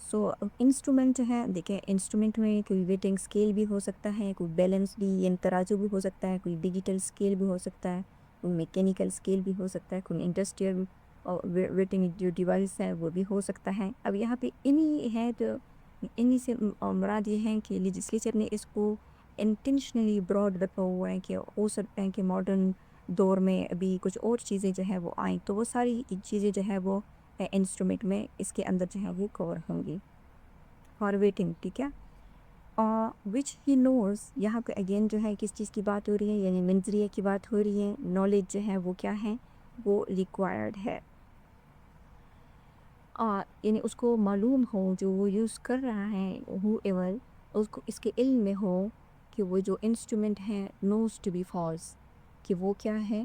سو instrument جو ہے دیکھیں، انسٹرومنٹ میں کوئی ویٹنگ اسکیل بھی ہو سکتا ہے، کوئی بیلنس بھی یعنی ترازو بھی ہو سکتا ہے، کوئی ڈیجیٹل اسکیل بھی ہو سکتا ہے، کوئی میکینیکل اسکیل بھی ہو سکتا ہے، کوئی انڈسٹریل ویٹنگ جو ڈیوائس ہے وہ بھی ہو سکتا ہے۔ اب یہاں پہ انہی ہے تو انہی سے مراد یہ ہے کہ لیجسلیچر نے اس کو انٹینشنلی براڈ رکھا ہوا ہے کہ ہو سکتا ہے کہ ماڈرن دور میں ابھی کچھ اور چیزیں جو ہے وہ آئیں، تو وہ ساری چیزیں جو ہے وہ انسٹرومنٹ میں اس کے اندر جو ہے وہ کور ہوں گی فار ویٹنگ، ٹھیک ہے۔ وچ ہی نوز، یہاں پہ اگین جو ہے کس چیز کی بات ہو رہی ہے، یعنی منظریہ کی بات ہو رہی ہے، نالج جو ہے وہ کیا ہے، وہ ریکوائرڈ ہے، یعنی اس کو معلوم ہو، جو وہ یوز کر رہا ہے ہو ایور، اس کو اس کے علم میں ہو کہ وہ جو انسٹرومنٹ ہے نوز ٹو بی فالس، کہ وہ کیا ہے،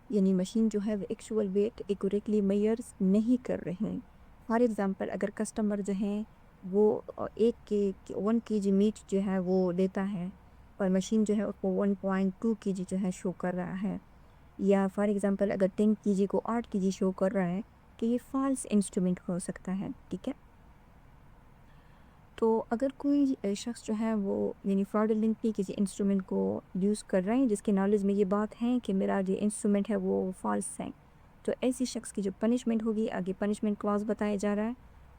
یعنی مشین جو ہے وہ ایکچوئل ویٹ ایکوریٹلی میئرز نہیں کر رہے ہیں۔ فار ایگزامپل اگر کسٹمر جو ہے وہ 1 kg میٹ جو ہے وہ لیتا ہے اور مشین جو ہے اس کو 1.2 kg جو ہے شو کر رہا ہے، یا فار ایگزامپل اگر 10 kg کو 8 kg شو کر رہا ہے، کہ یہ فالس انسٹرومنٹ ہو سکتا ہے، ٹھیک ہے۔ تو اگر کوئی شخص جو ہے وہ یعنی فراڈلنٹلی کسی انسٹرومنٹ کو یوز کر رہے ہیں جس کے نالج میں یہ بات ہے کہ میرا جو انسٹرومنٹ ہے وہ فالس ہے، تو ایسی شخص کی جو پنشمنٹ ہوگی، آگے پنشمنٹ کلاز بتایا جا رہا ہے،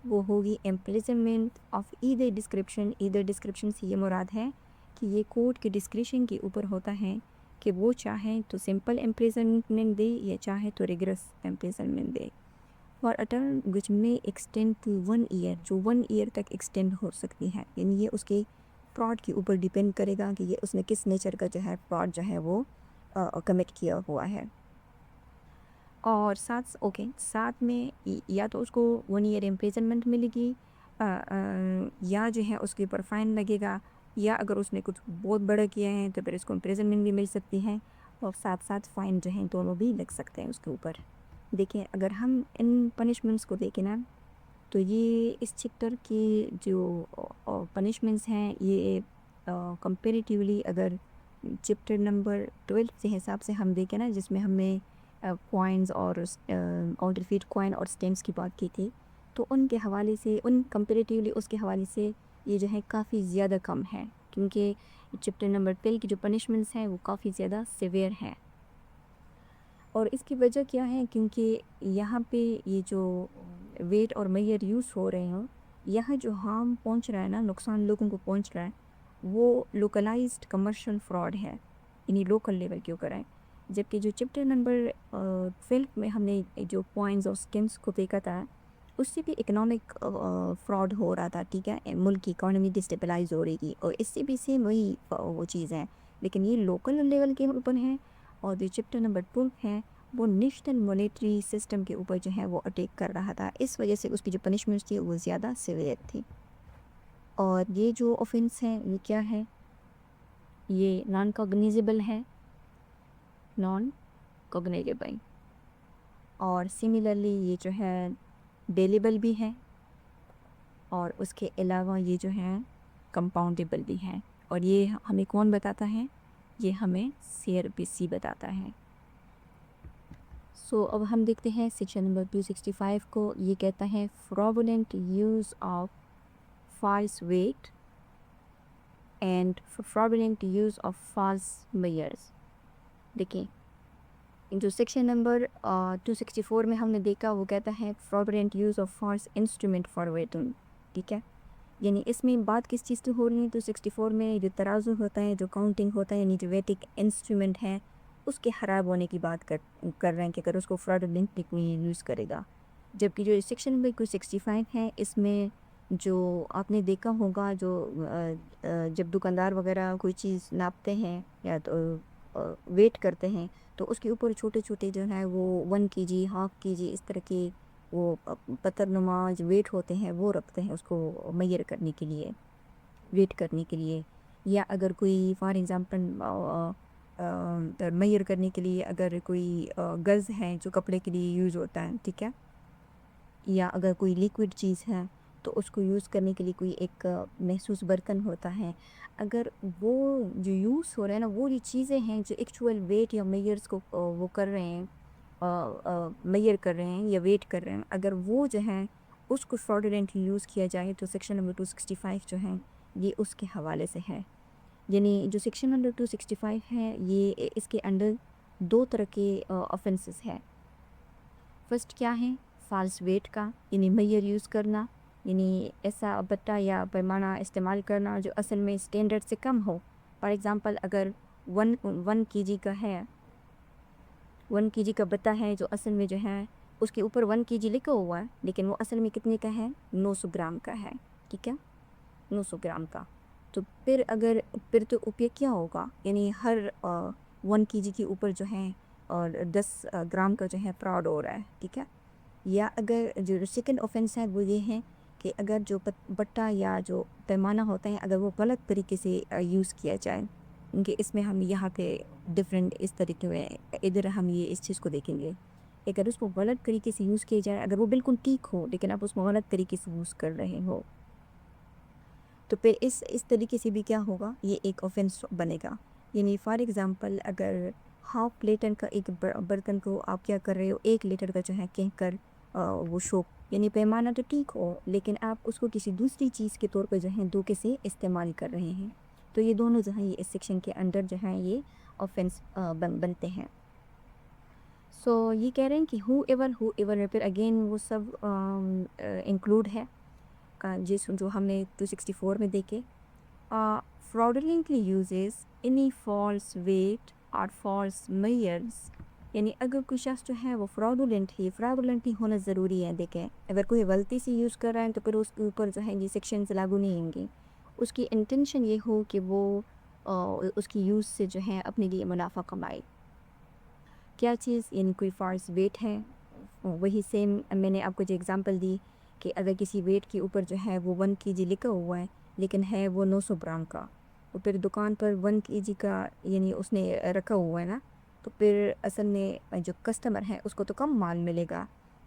وہ ہوگی imprisonment of either description. Either description سے یہ مراد ہے کہ یہ کورٹ کے ڈسکریشن کے اوپر ہوتا ہے کہ وہ چاہیں تو سمپل امپریزنمنٹ دے یا چاہے تو ریگرس امپریزنمنٹ دے، فار اے ٹرم وچ میں ایکسٹینڈ ٹو 1 ایئر، جو 1 ایئر تک ایکسٹینڈ ہو سکتی ہے، یعنی یہ اس کے فراڈ کے اوپر ڈیپینڈ کرے گا کہ یہ اس نے کس نیچر کا جو ہے فراڈ جو ہے وہ کمٹ کیا ہوا ہے۔ اور ساتھ میں یا تو اس کو 1 ایئر امپریزنمنٹ ملے گی، یا جو ہے اس کے اوپر فائن لگے گا، یا اگر اس نے کچھ بہت بڑا کیا ہے تو پھر اس کو امپریزنمنٹ بھی مل سکتی ہے، اور ساتھ ساتھ فائن جو ہیں دونوں بھی لگ سکتے ہیں اس کے اوپر۔ دیکھیں اگر ہم ان پنشمنٹس کو دیکھیں نا، تو یہ اس چیپٹر کی جو پنشمنٹس ہیں یہ کمپیریٹیولی اگر چیپٹر نمبر 12 کے حساب سے ہم دیکھیں نا، جس میں ہم نے کوائنز اور کاؤنٹرفیٹ کوائن اور اسٹیمپس کی بات کی تھی، تو ان کے حوالے سے کمپیریٹیولی اس کے حوالے سے یہ جو ہے کافی زیادہ کم ہے، کیونکہ چیپٹر نمبر 12 کی جو پنشمنٹس ہیں وہ کافی زیادہ سیویئر ہیں۔ اور اس کی وجہ کیا ہے، کیونکہ یہاں پہ یہ جو ویٹ اور میئر یوز ہو رہے ہیں، یہاں جو ہارم پہنچ رہا ہے نا، نقصان لوگوں کو پہنچ رہا ہے، وہ لوکلائزڈ کمرشل فراڈ ہے، یعنی لوکل لیول کے اوپر ہے، جبکہ جو چیپٹر نمبر 12 میں ہم نے جو پوائنٹس اور اسکیمس کو دیکھا تھا، اس سے بھی اکنامک فراڈ ہو رہا تھا، ٹھیک ہے، ملک کی اکانومی ڈسٹیبلائز ہو رہی تھی، اور اس سے بھی سیم وہی وہ چیز ہے، لیکن یہ لوکل لیول کے اوپر ہے، اور جو چیپٹر نمبر 12 ہے وہ نیشنل مانیٹری سسٹم کے اوپر جو ہے وہ اٹیک کر رہا تھا، اس وجہ سے اس کی جو پنشمنٹس تھی وہ زیادہ سیویئر تھی۔ اور یہ جو اوفنس ہے یہ کیا ہے، یہ نان کوگنیزیبل ہے، نان کوگنیزیبل، اور سملرلی یہ جو ہے ڈیلیبل بھی ہے، اور اس کے علاوہ یہ جو ہے کمپاؤنڈیبل بھی ہے، اور یہ ہمیں کون بتاتا ہے، یہ ہمیں CRPC بتاتا ہے۔ اب ہم دیکھتے ہیں سیکشن نمبر 265 کو، یہ کہتا ہے fraudulent use of false weight and fraudulent use of false measures۔ دیکھیں جو سیکشن نمبر 264 میں ہم نے دیکھا وہ کہتا ہے fraudulent use of false instrument for weighting، ٹھیک ہے، یعنی اس میں بات کس چیز کی ہو رہی ہے، 264 میں جو ترازو ہوتا ہے، جو کاؤنٹنگ ہوتا ہے، یعنی جو ویٹنگ انسٹرومنٹ ہے اس کے خراب ہونے کی بات کر رہے ہیں کہ اگر اس کو fraudulent کوئی یوز کرے گا، جبکہ جو سیکشن نمبر 265 ہے اس میں جو آپ نے دیکھا ہوگا، جو جب دکاندار وغیرہ کوئی چیز ناپتے ہیں یا تو ویٹ کرتے ہیں، تو اس کے اوپر چھوٹے چھوٹے جو ہے وہ 1 kg 1/2 kg اس طرح کے وہ پتھر نما جو ویٹ ہوتے ہیں وہ رکھتے ہیں اس کو میئر کرنے کے لیے، ویٹ کرنے کے لیے، یا اگر کوئی فار ایگزامپل میئر کرنے کے لیے اگر کوئی گز ہے جو کپڑے کے لیے یوز ہوتا ہے، ٹھیک ہے، یا اگر کوئی لیکوڈ چیز ہے تو اس کو یوز کرنے کے لیے کوئی ایک محسوس برتن ہوتا ہے، اگر وہ جو یوز ہو رہا ہے نا وہ یہ چیزیں ہیں جو ایکچوئل ویٹ یا میئرز کو وہ کر رہے ہیں، میئر کر رہے ہیں یا ویٹ کر رہے ہیں، اگر وہ جو ہیں اس کو fraudulently یوز کیا جائے تو سیکشن نمبر 265 جو ہے یہ اس کے حوالے سے ہے. یعنی جو سیکشن نمبر 265 ہے یہ اس کے انڈر 2 طرح کے offenses ہے. فرسٹ کیا ہے؟ فالس ویٹ کا، یعنی میئر یوز کرنا، یعنی ایسا بٹا یا پیمانہ استعمال کرنا جو اصل میں اسٹینڈرڈ سے کم ہو. فار ایگزامپل اگر 1 kg کا ہے، 1 kg کا بٹا ہے جو اصل میں جو ہے اس کے اوپر 1 kg لکھا ہوا ہے لیکن وہ اصل میں کتنے کا ہے؟ 900 گرام کا ہے. ٹھیک ہے، 900 گرام کا. تو پھر تو اوپر کیا ہوگا؟ یعنی ہر 1 kg کے اوپر جو ہے اور 10 گرام کا جو ہے فراڈ ہو رہا ہے. ٹھیک ہے. یا اگر جو سیکنڈ آفینس ہے وہ یہ ہے کہ اگر جو بٹا یا جو پیمانہ ہوتا ہے اگر وہ غلط طریقے سے یوز کیا جائے، کیونکہ اس میں ہم یہاں پہ ڈفرینٹ اس طریقے میں ادھر ہم یہ اس چیز کو دیکھیں گے. اگر اس کو غلط طریقے سے یوز کیا جائے، اگر وہ بالکل ٹھیک ہو لیکن آپ اس کو غلط طریقے سے یوز کر رہے ہو تو پھر اس طریقے سے بھی کیا ہوگا؟ یہ ایک آفینس بنے گا. یعنی فار ایگزامپل اگر ہاف لیٹر کا ایک برتن کو آپ کیا کر رہے ہو 1 لیٹر کا جو ہے کہہ کر وہ شوپ، یعنی پیمانہ تو ٹھیک ہو لیکن آپ اس کو کسی دوسری چیز کے طور پر جو ہے دھوکے سے استعمال کر رہے ہیں، تو یہ دونوں جو ہیں یہ اس سیکشن کے انڈر جو ہیں یہ آفینس بنتے ہیں. سو یہ کہہ رہے ہیں کہ ہو ایور میں پھر اگین وہ سب انکلوڈ ہے جس جو ہم نے 264 میں دیکھے. fraudulently uses any false weight or false measures. یعنی اگر کوئی شخص جو ہے وہ fraudulent ہی ہونا ضروری ہے. دیکھیں اگر کوئی غلطی سے یوز کر رہا ہے تو پھر اس کے اوپر جو ہے یہ سیکشنز لاگو نہیں ہوں گے. اس کی انٹینشن یہ ہو کہ وہ اس کی یوز سے جو ہے اپنے لیے منافع کمائے. کیا چیز؟ یعنی کوئی فالس ویٹ ہے. وہی سیم میں نے آپ کو جو اگزامپل دی کہ اگر کسی ویٹ کے اوپر جو ہے وہ 1 kg لکھا ہوا ہے لیکن ہے وہ 900 گرام کا، تو پھر دکان پر 1 kg کا یعنی اس نے رکھا ہوا ہے نا، تو پھر اصل میں جو کسٹمر ہے اس کو تو کم مال ملے گا.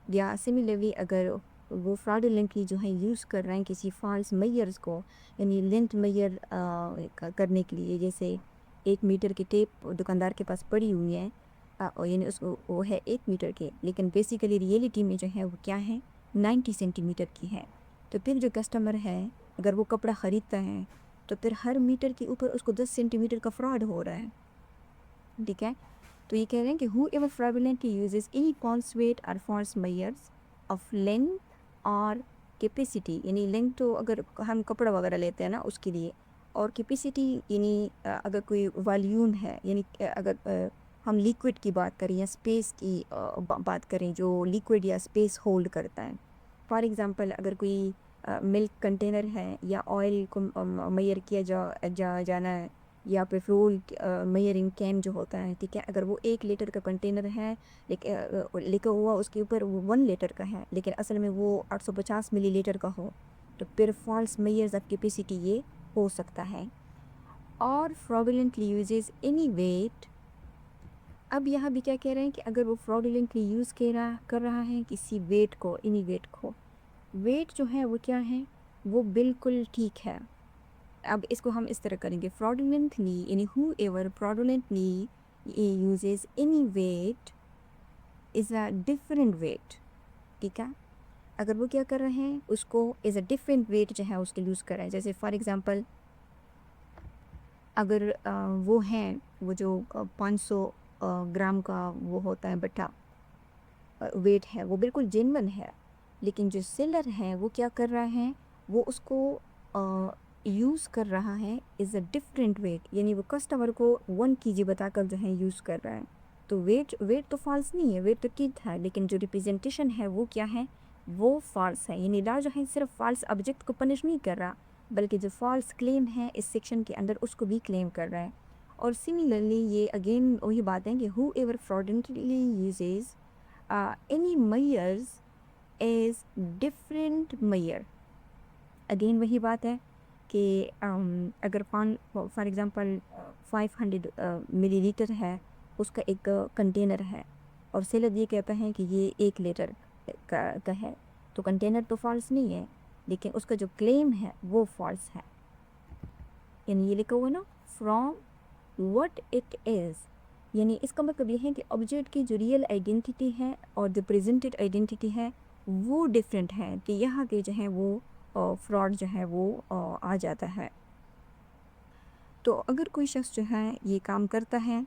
یا سملرلی اگر وہ fraudulently جو ہے یوز کر رہے ہیں کسی فالس میئرز کو، یعنی لینتھ میئر کرنے کے لیے، جیسے 1 میٹر کی ٹیپ دکاندار کے پاس پڑی ہوئی ہے، یعنی اس کو وہ ہے 1 میٹر کے لیکن بیسیکلی ریئلٹی میں جو ہے وہ کیا ہے 90 سینٹی میٹر کی ہے. تو پھر جو کسٹمر ہے اگر وہ کپڑا خریدتا ہے تو پھر ہر میٹر کے اوپر اس کو 10 سینٹی میٹر کا فراڈ ہو رہا ہے. ٹھیک ہے. تو یہ کہہ رہے ہیں کہ whoever fraudulently uses any false weight or false measures of length or capacity. یعنی لینتھ تو اگر ہم کپڑا وغیرہ لیتے ہیں نا اس کے لیے، اور کیپیسٹی یعنی اگر کوئی والیوم ہے، یعنی اگر ہم لیکوڈ کی بات کریں یا اسپیس کی بات کریں جو لیکوڈ یا اسپیس ہولڈ کرتا ہے. فار ایگزامپل اگر کوئی ملک کنٹینر ہے یا آئل کو میئر کیا جانا ہے یا پیٹرول میئرنگ کین جو ہوتا ہے، ٹھیک ہے، اگر وہ 1 لیٹر کا کنٹینر ہے لکھا ہوا اس کے اوپر وہ 1 لیٹر کا ہے لیکن اصل میں وہ 850 ملی لیٹر کا ہو، تو پھر فالس میئرز آف کیپیسٹی یہ ہو سکتا ہے. اور fraudulently uses any weight. اب یہاں بھی کیا کہہ رہے ہیں کہ اگر وہ fraudulently یوز کر رہا ہے کسی ویٹ کو، اینی ویٹ کو، ویٹ جو ہے وہ کیا ہے؟ وہ بالکل ٹھیک ہے. اب اس کو ہم اس طرح کریں گے fraudulently یعنی whoever fraudulently uses any weight is a different weight. ٹھیک ہے. اگر وہ کیا کر رہے ہیں اس کو is a different weight جو ہے اس کے یوز کر رہے ہیں. جیسے فار ایگزامپل اگر وہ ہیں وہ جو 500 گرام کا وہ ہوتا ہے بٹا ویٹ ہے وہ بالکل جینون ہے، لیکن جو سیلر ہے وہ کیا کر رہا ہے وہ اس کو یوز کر رہا ہے از اے ڈفرینٹ ویٹ، یعنی وہ کسٹمر کو 1 kg بتا کر جو ہے یوز کر رہا ہے. تو ویٹ تو فالس نہیں ہے، ویٹ تو ٹھیک ہے لیکن جو ریپرزنٹیشن ہے وہ کیا ہے؟ وہ فالس ہے. یعنی لا جو ہے صرف فالس آبجیکٹ کو پنش نہیں کر رہا بلکہ جو فالس کلیم ہے اس سیکشن کے اندر اس کو بھی کلیم کر رہا ہے. اور سملرلی یہ اگین وہی بات ہے کہ whoever fraudulently uses any measures is different measure. Again وہی بات ہے کہ اگر فار ایگزامپل 500 ملی لیٹر ہے اس کا ایک کنٹینر ہے اور سیلر یہ کہتا ہے کہ یہ 1 لیٹر کا ہے، تو کنٹینر تو فالس نہیں ہے لیکن اس کا جو کلیم ہے وہ فالس ہے. یعنی یہ لکھا ہوا نا فرام what it is، یعنی اس کا مطلب یہ ہے کہ آبجیکٹ کی جو ریئل آئیڈینٹی ہے اور جو پریزنٹڈ آئیڈینٹی ہے وہ ڈفرینٹ ہے کہ یہاں پہ جو ہے وہ فراڈ جو ہے وہ آ جاتا ہے. تو اگر کوئی شخص جو ہے یہ کام کرتا ہے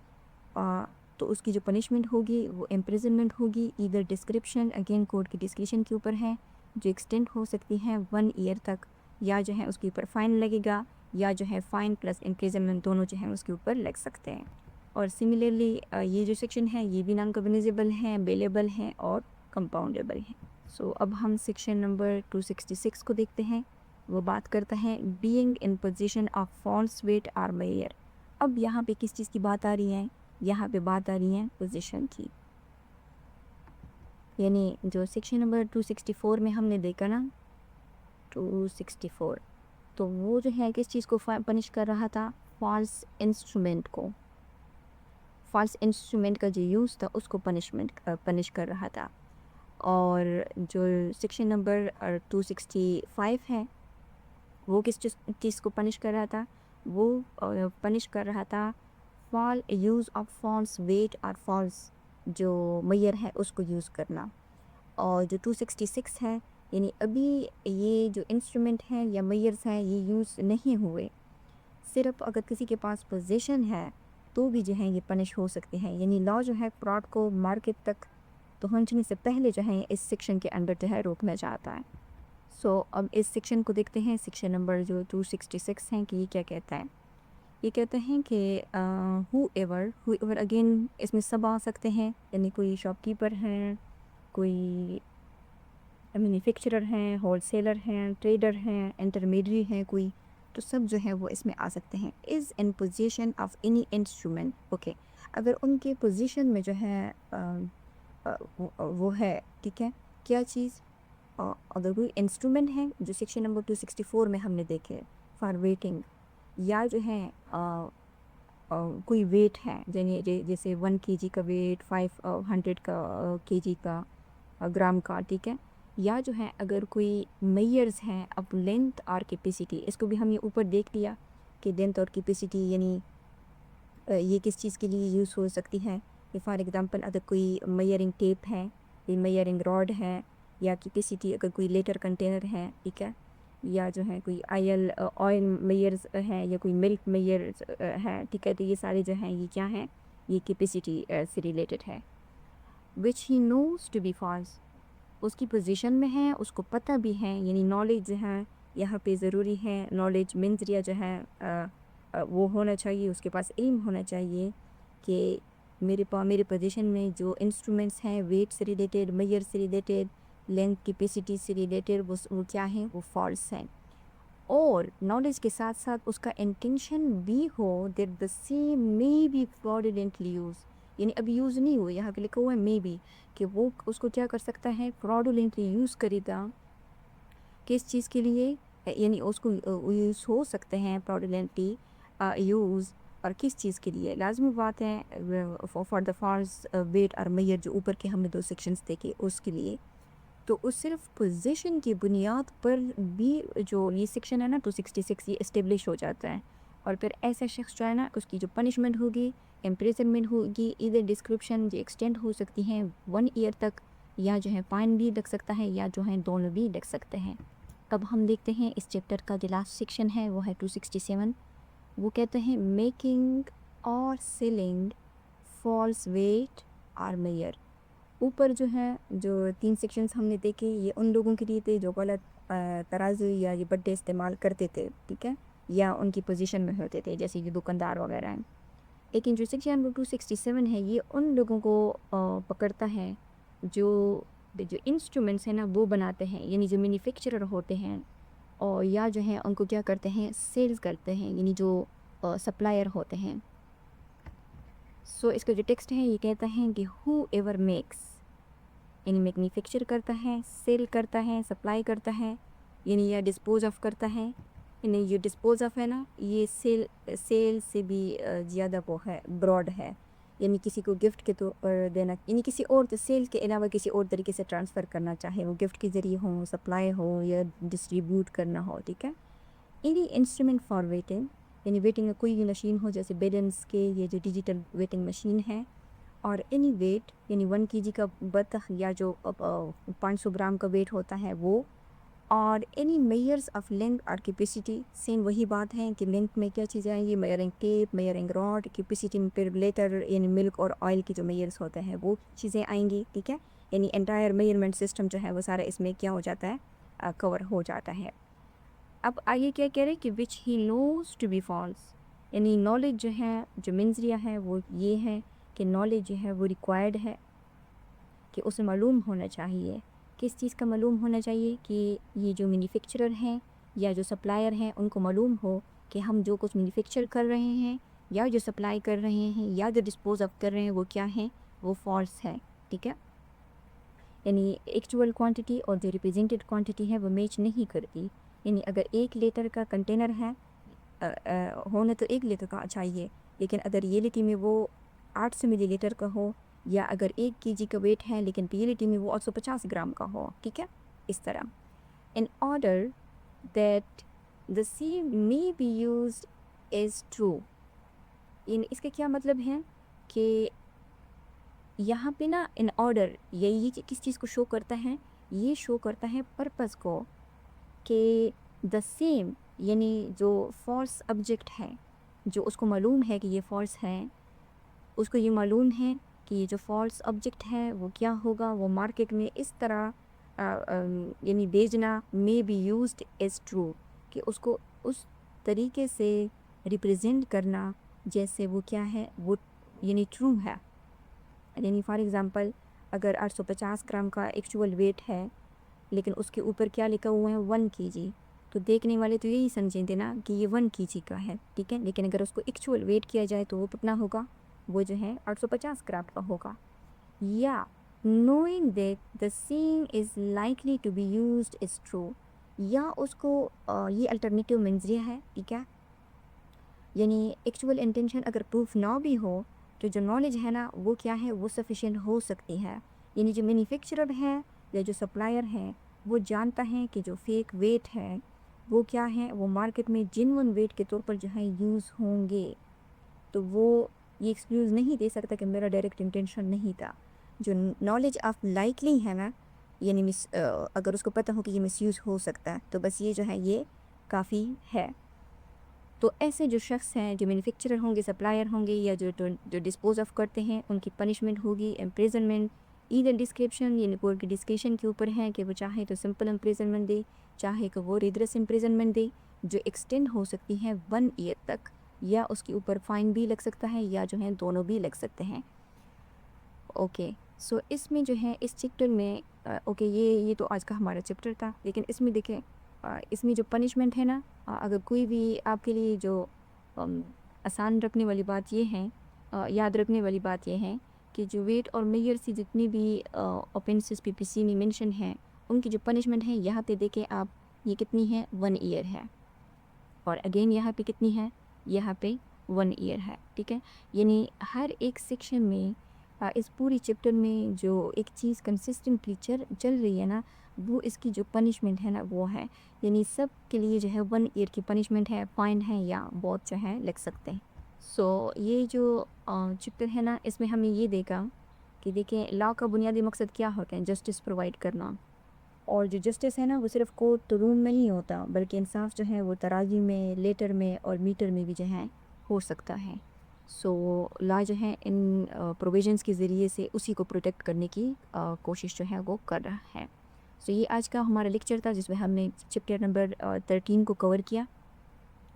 تو اس کی جو پنشمنٹ ہوگی وہ امپریزنمنٹ ہوگی، ایدر ڈسکرپشن اگین کوڈ کی ڈسکرپشن کے اوپر ہے جو ایکسٹینڈ ہو سکتی ہے 1 ایئر تک، یا جو ہے اس کے اوپر فائن لگے گا، یا جو ہے فائن پلس امپریزنمنٹ دونوں جو ہیں اس کے اوپر لگ سکتے ہیں. اور سملرلی یہ جو سیکشن ہے یہ بھی نان کاگنیزیبل ہیں، بیلیبل ہیں اور کمپاؤنڈیبل ہیں. سو اب ہم سیکشن نمبر 266 کو دیکھتے ہیں. وہ بات کرتا ہے being in position of false weight or measure. اب یہاں پہ کس چیز کی بات آ رہی ہے؟ یہاں پہ بات آ رہی ہے پوزیشن کی. یعنی جو سیکشن نمبر 264 میں ہم نے دیکھا نا 264، تو وہ جو ہے کس چیز کو پنش کر رہا تھا؟ فالس انسٹرومنٹ کو. فالس انسٹرومنٹ کا جو یوز تھا اس کو پنش کر رہا تھا. اور جو سیکشن نمبر 265 ہے وہ کس چیز کو پنش کر رہا تھا؟ وہ پنش کر رہا تھا یوز آف فالس ویٹ اور فالس جو میئر ہے اس کو یوز کرنا. اور جو 266 ہے یعنی ابھی یہ جو انسٹرومنٹ ہیں یا میئرز ہیں یہ یوز نہیں ہوئے، صرف اگر کسی کے پاس پوزیشن ہے تو بھی جو ہے یہ پنش ہو سکتے ہیں. یعنی لا جو ہے فراڈ کو مارکیٹ تک پہنچنے سے پہلے جو ہے اس سیکشن کے انڈر جو ہے روکنا چاہتا ہے. سو اب اس سیکشن کو دیکھتے ہیں، سیکشن نمبر جو 266 ہیں کہ یہ کیا کہتا ہے. یہ کہتے ہیں کہ ہو ایور اگین اس میں سب آ سکتے ہیں، یعنی کوئی شاپ کیپر ہیں، کوئی مینوفیکچرر ہیں، ہول سیلر ہیں، ٹریڈر ہیں، انٹرمیڈری ہیں کوئی، تو سب جو ہے وہ اس میں آ سکتے ہیں. Is in position of any instrument. Okay, اگر ان کے پوزیشن میں جو ہے وہ ہے، ٹھیک ہے، کیا چیز؟ اگر کوئی انسٹرومنٹ ہے جو سیکشن نمبر 264 میں ہم نے دیکھے فار ویٹنگ، یا جو ہے کوئی ویٹ ہے جیسے 1 kg کا ویٹ، 500 کا kg کا گرام کا، ٹھیک ہے، یا جو ہے اگر کوئی میئرز ہیں اب لینتھ اور کیپیسٹی، اس کو بھی ہم یہ اوپر دیکھ لیا کہ لینتھ اور کیپیسٹی یعنی یہ کس چیز کے لیے یوز ہو سکتی ہے. فار ایگزامپل اگر کوئی میئرنگ ٹیپ ہے، کوئی میئرنگ راڈ ہے، یا کیپیسٹی اگر کوئی لیٹر کنٹینر ہے، ٹھیک ہے، یا جو ہے کوئی آئل میئرز ہے، یا کوئی ملک میئرز ہے، ٹھیک ہے، تو یہ سارے جو ہیں یہ کیا ہیں؟ یہ کیپیسٹی سے ریلیٹڈ ہے. وچ ہی نوز ٹو بی فالس، اس کی پوزیشن میں ہے، اس کو پتہ بھی ہے. یعنی نالج جو ہے یہاں پہ ضروری ہے. نالج مینز جو ہے وہ ہونا چاہیے، اس کے پاس علم ہونا چاہیے کہ میرے پوزیشن میں جو انسٹرومنٹس ہیں ویٹ سے ریلیٹڈ، میئر سے ریلیٹڈ، لینتھ کیپیسٹی سے ریلیٹڈ، وہ کیا ہیں؟ وہ فالس ہیں. اور نالج کے ساتھ ساتھ اس کا انٹینشن بھی ہو that the same may be fraudulently use. یعنی ابھی یوز نہیں ہوئے، یہاں پہ لکھا ہوا ہے مے بی، کہ وہ اس کو کیا کر سکتا ہے؟ فراڈولنٹلی یوز کرے گا. کس چیز کے لیے؟ یعنی اس کو یوز ہو سکتے ہیں فراڈولنٹلی یوز، اور کس چیز کے لیے؟ لازمی بات ہے فار دا فالس ویٹ اور میئر جو اوپر کے ہم نے 2 سیکشنز دیکھے اس کے لیے. تو اس صرف پوزیشن کی بنیاد پر بھی جو یہ سیکشن ہے نا 266 یہ اسٹیبلش ہو جاتا ہے. اور پھر ایسا شخص جو ہے نا اس کی جو پنشمنٹ ہوگی، امپریزنمنٹ ہوگی، ادھر ڈسکرپشن جو ایکسٹینڈ ہو سکتی ہیں 1 ایئر تک، یا جو ہے فائن بھی لگ سکتا ہے، یا جو ہے دونوں بھی لگ سکتے ہیں. اب ہم دیکھتے ہیں اس چیپٹر کا جو لاسٹ سیکشن ہے وہ ہے 267. وہ کہتے ہیں میکنگ اور سیلنگ فالس ویٹ اور میئر. اوپر جو ہے جو 3 سیکشنز ہم نے دیکھے یہ ان لوگوں کے لیے تھے جو غلط ترازو یا یہ بٹے استعمال کرتے تھے، ٹھیک ہے، یا ان کی پوزیشن میں ہوتے تھے جیسے کہ دکاندار وغیرہ ہیں. لیکن جو سیکشن 267 ہے یہ ان لوگوں کو پکڑتا ہے جو انسٹرومنٹس ہیں نا وہ بناتے ہیں، یعنی جو مینوفیکچرر ہوتے ہیں، اور یا جو ہے ان کو کیا کرتے ہیں؟ سیلز کرتے ہیں، یعنی جو سپلائر ہوتے ہیں. سو اس کا جو ٹیکسٹ ہے یہ کہتا ہے کہ ہو ایور میکس، یعنی مینوفیکچر کرتا ہے، سیل کرتا ہے، سپلائی کرتا ہے، یعنی یا ڈسپوز آف کرتا ہے. یعنی یہ ڈسپوز آف ہے نا یہ سیل سے بھی زیادہ وہ ہے، براڈ ہے. یعنی کسی کو گفٹ کے طور پر دینا، یعنی کسی اور سیل کے علاوہ کسی اور طریقے سے ٹرانسفر کرنا، چاہے وہ گفٹ کے ذریعے ہو، سپلائی ہو، یا ڈسٹریبیوٹ کرنا ہو، ٹھیک ہے. اینی انسٹرومنٹ فار ویٹنگ، یعنی ویٹنگ میں کوئی بھی مشین ہو جیسے بیلنس کے، یہ جو ڈیجیٹل ویٹنگ مشین ہے، اور اینی ویٹ یعنی 1 kg کا بطخ یا جو 500 گرام کا ویٹ ہوتا ہے وہ، اور اینی میئرس آف لینتھ اور کیپیسٹی، سیم وہی بات ہے کہ لینتھ میں کیا چیزیں آئیں گی، measuring tape, measuring rod, capacity میں پھر لیٹر یعنی ملک اور آئل کی جو میئرس ہوتے ہیں وہ چیزیں آئیں گی، ٹھیک ہے. یعنی انٹائر میئرمنٹ سسٹم جو ہے وہ سارا اس میں کیا ہو جاتا ہے، کور ہو جاتا ہے. اب آئیے کیا کہہ رہے کہ وچ ہی نوز ٹو بی فالس، یعنی نالج جو ہے، جو منظریہ ہے وہ یہ ہے کہ نالج جو ہے وہ ریکوائرڈ ہے، کہ اسے معلوم ہونا چاہیے. کس چیز کا معلوم ہونا چاہیے؟ کہ یہ جو مینوفیکچرر ہیں یا جو سپلائر ہیں ان کو معلوم ہو کہ ہم جو کچھ مینوفیکچر کر رہے ہیں یا جو سپلائی کر رہے ہیں یا جو ڈسپوز آف کر رہے ہیں وہ کیا ہیں، وہ فالس ہے، ٹھیک ہے. یعنی ایکچوئل کوانٹٹی اور جو ریپرزینٹیڈ کوانٹٹی ہے وہ میچ نہیں کرتی. یعنی اگر 1 لیٹر کا کنٹینر ہے، ہونا تو 1 لیٹر کا چاہیے، لیکن اگر ریئلٹی میں وہ 800 ملی لیٹر کا ہو، یا اگر 1 kg کا ویٹ ہے لیکن ریئلٹی میں وہ 850 گرام کا ہو، ٹھیک ہے، اس طرح. in order that the same may be used as true، یعنی اس کا کیا مطلب ہے کہ یہاں پہ نا ان آرڈر، یہ کس چیز کو شو کرتا ہے؟ یہ شو کرتا ہے پرپس کو، کہ دا سیم یعنی جو فالس آبجیکٹ ہے، جو اس کو معلوم ہے کہ یہ فالس ہے، اس کو یہ معلوم ہے کہ یہ جو فالس آبجیکٹ ہے وہ کیا ہوگا، وہ مارکیٹ میں اس طرح یعنی بیچنا، may be used as true، کہ اس کو اس طریقے سے ریپرزینٹ کرنا جیسے وہ کیا ہے، وہ یعنی ٹرو ہے. یعنی فار ایگزامپل اگر 850 گرام کا ایکچوئل ویٹ ہے لیکن اس کے اوپر کیا لکھا ہوا ہے 1 kg، تو دیکھنے والے تو یہی سمجھیں گے نا کہ یہ 1 kg کا ہے، ٹھیک ہے. لیکن اگر اس کو ایکچوئل ویٹ کیا جائے تو وہ کتنا ہوگا، وہ جو ہے 850 گرام کا ہوگا. یا knowing that the same is likely to be used as true، یا اس کو یہ الٹرنیٹیو منظریہ ہے، ٹھیک ہے. یعنی ایکچوئل انٹینشن اگر پروف نہ بھی ہو تو جو نالج ہے نا وہ کیا ہے، وہ سفیشینٹ ہو سکتی ہے. یعنی جو مینوفیکچرر ہے یا جو سپلائر ہے وہ جانتا ہے کہ جو فیک ویٹ ہے وہ کیا ہے، وہ مارکیٹ میں جینون ویٹ کے طور پر جو ہے یوز ہوں گے، تو وہ یہ ایکسکیوز نہیں دے سکتا کہ میرا ڈائریکٹ انٹینشن نہیں تھا. جو نالج آف لائکلی ہے نا، یعنی اگر اس کو پتہ ہو کہ یہ مس یوز ہو سکتا ہے تو بس یہ جو ہے یہ کافی ہے. تو ایسے جو شخص ہیں جو مینوفیکچرر ہوں گے، سپلائر ہوں گے، یا جو ڈسپوز آف کرتے ہیں، ان کی پنشمنٹ ہوگی امپریزنمنٹ، ایدر ڈسکرپشن یعنی کورٹ کی ڈسکریشن کے اوپر ہے کہ وہ چاہے تو سمپل امپریزنمنٹ دے، چاہے کہ وہ ریڈرس امپریزنمنٹ دے، جو ایکسٹینڈ ہو سکتی ہے 1 ایئر تک، یا اس کے اوپر فائن بھی لگ سکتا ہے یا جو ہے دونوں بھی لگ سکتے ہیں. اوکے، سو اس میں جو ہے اس چیپٹر میں اوکے یہ تو آج کا ہمارا چیپٹر تھا، لیکن اس میں دیکھیں اس میں جو پنشمنٹ ہے نا، اگر کوئی بھی آپ کے لیے جو آسان رکھنے والی بات یہ ہے، یاد رکھنے والی بات یہ ہے کہ جو ویٹ اور میئر سے جتنی بھی اوفینسز PPC میں مینشن ہیں ان کی جو پنشمنٹ ہے یہاں پہ دیکھیں آپ، یہ کتنی ہے، 1 ایئر ہے، اور اگین یہاں پہ کتنی ہے، یہاں پہ 1 ایئر ہے، ٹھیک ہے. یعنی ہر ایک سیکشن میں اس پوری چیپٹر میں جو ایک چیز کنسسٹنٹلی چل رہی ہے نا، وہ اس کی جو پنشمنٹ ہے نا وہ ہے. یعنی سب کے لیے جو ہے 1 ایئر کی پنشمنٹ ہے، فائن ہے، یا بہت جو ہے لگ سکتے ہیں. سو یہ جو چیپٹر ہے نا اس میں ہم نے یہ دیکھا کہ دیکھیں لا کا بنیادی مقصد کیا ہوتا ہے، جسٹس پرووائڈ کرنا. اور جو جسٹس ہے نا وہ صرف کورٹ روم میں نہیں ہوتا، بلکہ انصاف جو ہے وہ ترازی میں، لیٹر میں اور میٹر میں بھی جو ہے ہو سکتا ہے. سو لا جو ہے ان پروویژنس کے ذریعے سے اسی کو پروٹیکٹ کرنے کی کوشش جو ہے وہ کر رہا ہے. سو یہ آج کا ہمارا لیکچر تھا جس میں ہم نے چیپٹر نمبر 13 کو کور کیا.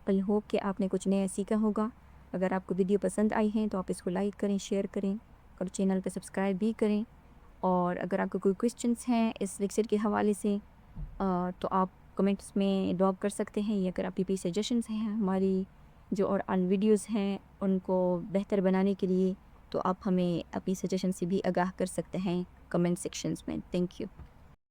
آئی ہوپ کہ آپ نے کچھ نیا سیکھا ہوگا. اگر آپ کو ویڈیو پسند آئی ہے تو آپ اس کو لائک کریں، شیئر کریں اور چینل پہ سبسکرائب بھی کریں. اور اگر آپ کو کوئی کویسچنس ہیں اس لیکچر کے حوالے سے تو آپ کمنٹس میں ڈراپ کر سکتے ہیں، یا اگر آپ کی سجیشنس ہیں ہماری جو اور ان ویڈیوز ہیں ان کو بہتر بنانے کے لیے، تو آپ ہمیں اپنی سجیشن سے بھی آگاہ کر سکتے ہیں کمنٹ سیکشنز میں. Thank you.